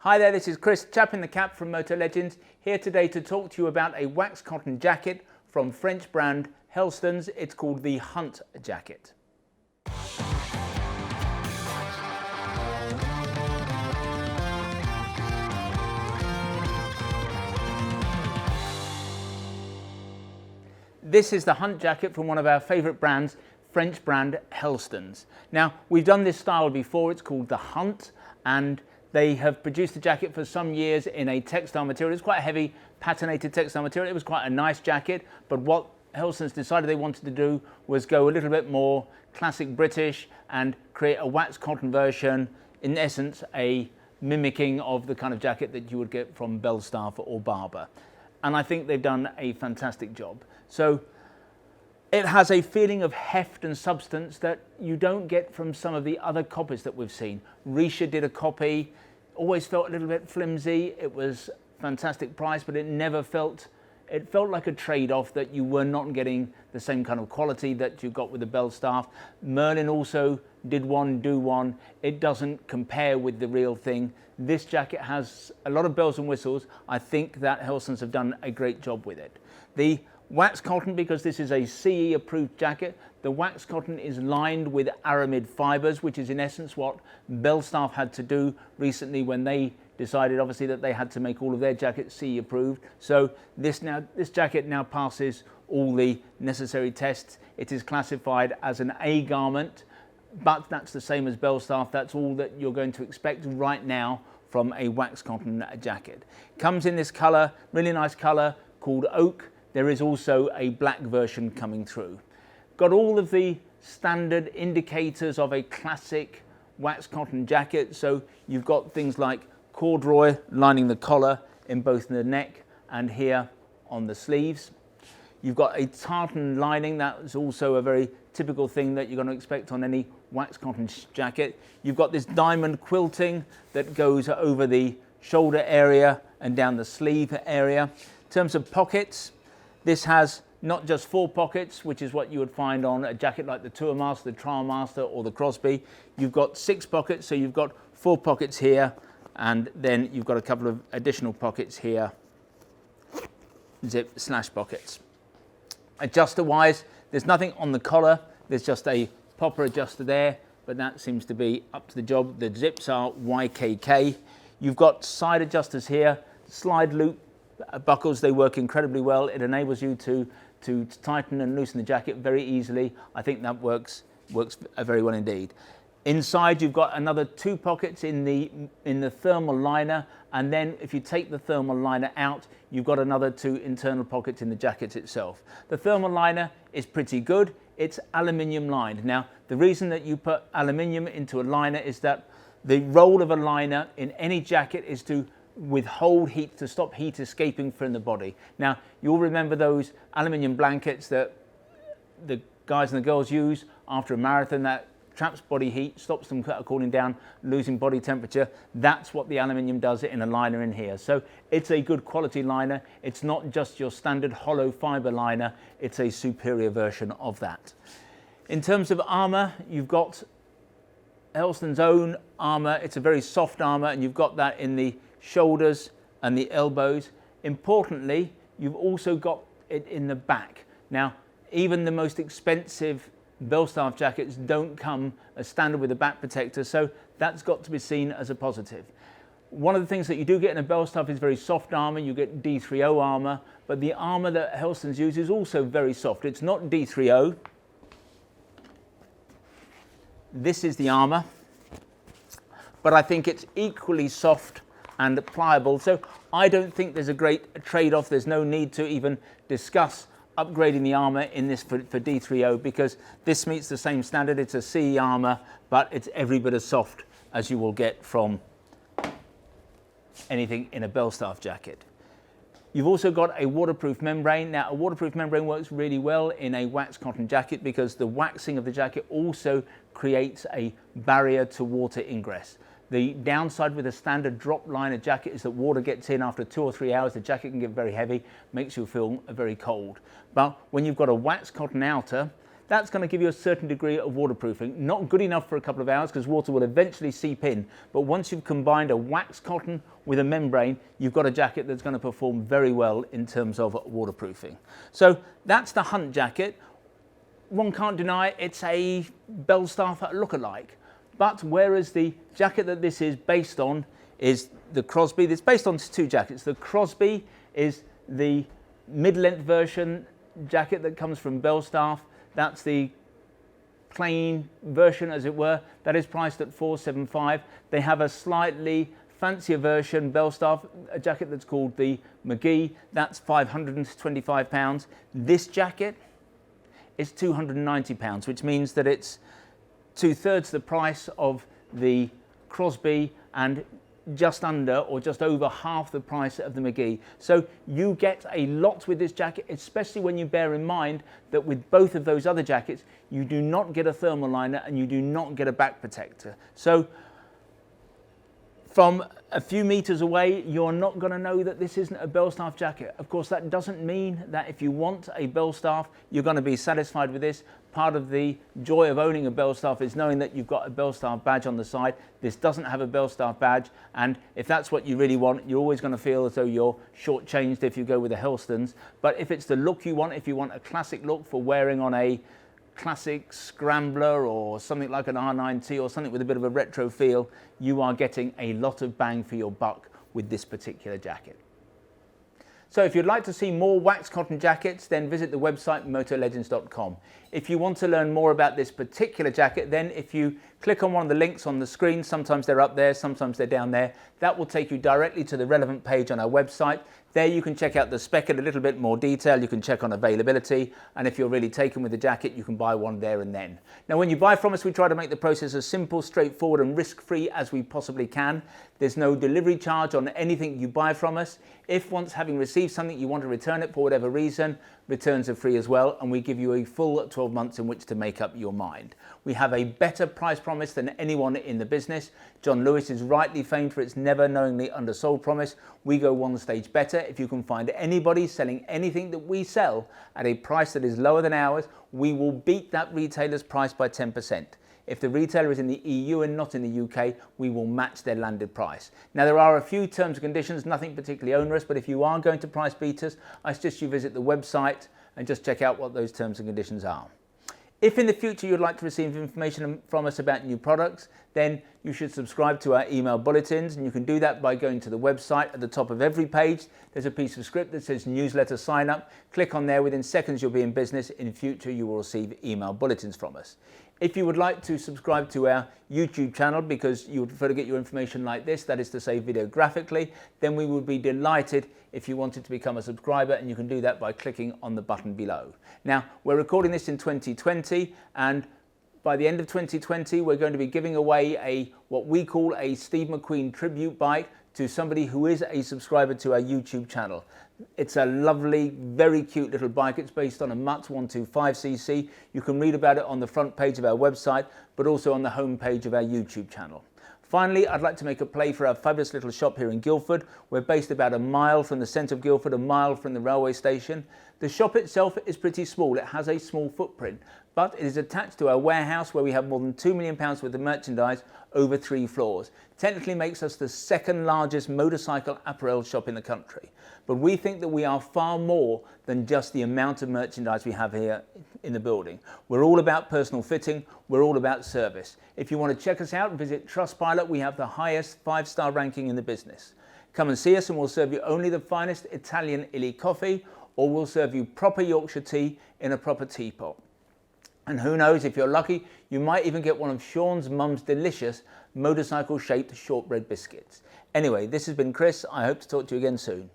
Hi there, this is Chris, Chap in the Cap from Motolegends, here today to talk to you about a wax cotton jacket from French brand Helstons. It's called the Hunt jacket. This is the Hunt jacket from one of our favourite brands, French brand Helstons. Now, we've done this style before, it's called the Hunt, and they have produced the jacket for some years in a textile material. It's quite a heavy patinated textile material. It was quite a nice jacket, but what Helstons decided they wanted to do was go a little bit more classic British and create a wax cotton version, in essence a mimicking of the kind of jacket that you would get from Belstaff or Barbour. And I think they've done a fantastic job. So it has a feeling of heft and substance that you don't get from some of the other copies that we've seen. Risha did a copy, always felt a little bit flimsy. It was fantastic price, but it never felt, it felt like a trade-off that you were not getting the same kind of quality that you got with the Belstaff. Merlin also did one, do one. It doesn't compare with the real thing. This jacket has a lot of bells and whistles. I think that Helstons have done a great job with it. The wax cotton, because this is a CE approved jacket, the wax cotton is lined with armoured fibres, which is in essence what Belstaff had to do recently when they decided obviously that they had to make all of their jackets CE approved. So this jacket now passes all the necessary tests. It is classified as an A garment, but that's the same as Belstaff. That's all that you're going to expect right now from a wax cotton jacket. Comes in this colour, really nice colour called oak. There is also a black version coming through. Got all of the standard indicators of a classic wax cotton jacket. So you've got things like corduroy lining the collar in both the neck and here on the sleeves. You've got a tartan lining. That is also a very typical thing that you're going to expect on any wax cotton jacket. You've got this diamond quilting that goes over the shoulder area and down the sleeve area. In terms of pockets, this has not just 4 pockets, which is what you would find on a jacket like the Tourmaster, the Trialmaster or the Crosby. You've got 6 pockets, so you've got 4 pockets here, and then you've got a couple of additional pockets here, zip slash pockets. Adjuster wise, there's nothing on the collar, there's just a popper adjuster there, but that seems to be up to the job. The zips are YKK. You've got side adjusters here, slide loop buckles. They work incredibly well. It enables you to tighten and loosen the jacket very easily. I think that works very well indeed. Inside you've got another 2 pockets in the thermal liner, and then if you take the thermal liner out, you've got another 2 internal pockets in the jacket itself. The thermal liner is pretty good. It's aluminium lined. Now the reason that you put aluminium into a liner is that the role of a liner in any jacket is to withhold heat, to stop heat escaping from the body. Now you'll remember those aluminium blankets that the guys and the girls use after a marathon that traps body heat, stops them cooling down, losing body temperature. That's what the aluminium does in a liner in here. So it's a good quality liner. It's not just your standard hollow fibre liner, it's a superior version of that. In terms of armour, you've got Helstons' own armour. It's a very soft armour, and you've got that in the shoulders and the elbows. Importantly, you've also got it in the back. Now, even the most expensive Belstaff jackets don't come as standard with a back protector, so that's got to be seen as a positive. One of the things that you do get in a Belstaff is very soft armour. You get D3O armour, but the armour that Helstons use is also very soft. It's not D3O. This is the armour, but I think it's equally soft and pliable. So I don't think there's a great trade-off. There's no need to even discuss upgrading the armour in this for D3O, because this meets the same standard. It's a CE armour, but it's every bit as soft as you will get from anything in a Belstaff jacket. You've also got a waterproof membrane. Now, a waterproof membrane works really well in a wax cotton jacket because the waxing of the jacket also creates a barrier to water ingress. The downside with a standard drop liner jacket is that water gets in after 2 or 3 hours. The jacket can get very heavy, makes you feel very cold. But when you've got a wax cotton outer, that's going to give you a certain degree of waterproofing. Not good enough for a couple of hours because water will eventually seep in, but once you've combined a wax cotton with a membrane, you've got a jacket that's going to perform very well in terms of waterproofing. So that's the Hunt jacket. One can't deny it's a Belstaff lookalike, but whereas the jacket that this is based on is the Crosby, it's based on two jackets. The Crosby is the mid-length version jacket that comes from Belstaff. That's the plain version, as it were. That is priced at $475. They have a slightly fancier version, Belstaff, a jacket that's called the McGee. That's £525. This jacket is £290, which means that it's 2/3 the price of the Crosby and just under or just over half the price of the McGee. So you get a lot with this jacket, especially when you bear in mind that with both of those other jackets, you do not get a thermal liner and you do not get a back protector. So from a few meters away, you're not going to know that this isn't a Belstaff jacket. Of course, that doesn't mean that if you want a Belstaff, you're going to be satisfied with this. Part of the joy of owning a Belstaff is knowing that you've got a Belstaff badge on the side. This doesn't have a Belstaff badge, and if that's what you really want, you're always going to feel as though you're shortchanged if you go with the Helstons. But if it's the look you want, if you want a classic look for wearing on a classic scrambler or something like an R9T or something with a bit of a retro feel, you are getting a lot of bang for your buck with this particular jacket. So if you'd like to see more wax cotton jackets, then visit the website motolegends.com. If you want to learn more about this particular jacket, then if you click on one of the links on the screen, sometimes they're up there, sometimes they're down there, that will take you directly to the relevant page on our website. There you can check out the spec in a little bit more detail, you can check on availability, and if you're really taken with the jacket, you can buy one there and then. Now when you buy from us, we try to make the process as simple, straightforward and risk-free as we possibly can. There's no delivery charge on anything you buy from us. If once having received something you want to return it for whatever reason, returns are free as well, and we give you a full 12 months in which to make up your mind. We have a better price promise than anyone in the business. John Lewis is rightly famed for its never knowingly undersold promise. We go one stage better. If you can find anybody selling anything that we sell at a price that is lower than ours, we will beat that retailer's price by 10%. If the retailer is in the EU and not in the UK, we will match their landed price. Now there are a few terms and conditions, nothing particularly onerous, but if you are going to price beat us, I suggest you visit the website and just check out what those terms and conditions are. If in the future you'd like to receive information from us about new products, then you should subscribe to our email bulletins, and you can do that by going to the website. At the top of every page, there's a piece of script that says newsletter sign up. Click on there, within seconds you'll be in business. In future you will receive email bulletins from us. If you would like to subscribe to our YouTube channel because you would prefer to get your information like this, that is to say video graphically, then we would be delighted if you wanted to become a subscriber, and you can do that by clicking on the button below. Now, we're recording this in 2020, and by the end of 2020, we're going to be giving away what we call a Steve McQueen tribute bike to somebody who is a subscriber to our YouTube channel. It's a lovely, very cute little bike. It's based on a Mutt 125cc. You can read about it on the front page of our website, but also on the home page of our YouTube channel. Finally, I'd like to make a play for our fabulous little shop here in Guildford. We're based about a mile from the centre of Guildford, a mile from the railway station. The shop itself is pretty small. It has a small footprint, but it is attached to our warehouse where we have more than £2 million worth of merchandise over 3 floors. Technically makes us the second largest motorcycle apparel shop in the country. But we think that we are far more than just the amount of merchandise we have here in the building. We're all about personal fitting. We're all about service. If you want to check us out, visit Trustpilot. We have the highest 5-star ranking in the business. Come and see us and we'll serve you only the finest Italian illy coffee, or we'll serve you proper Yorkshire tea in a proper teapot. And who knows, if you're lucky, you might even get one of Sean's mum's delicious motorcycle-shaped shortbread biscuits. Anyway, this has been Chris. I hope to talk to you again soon.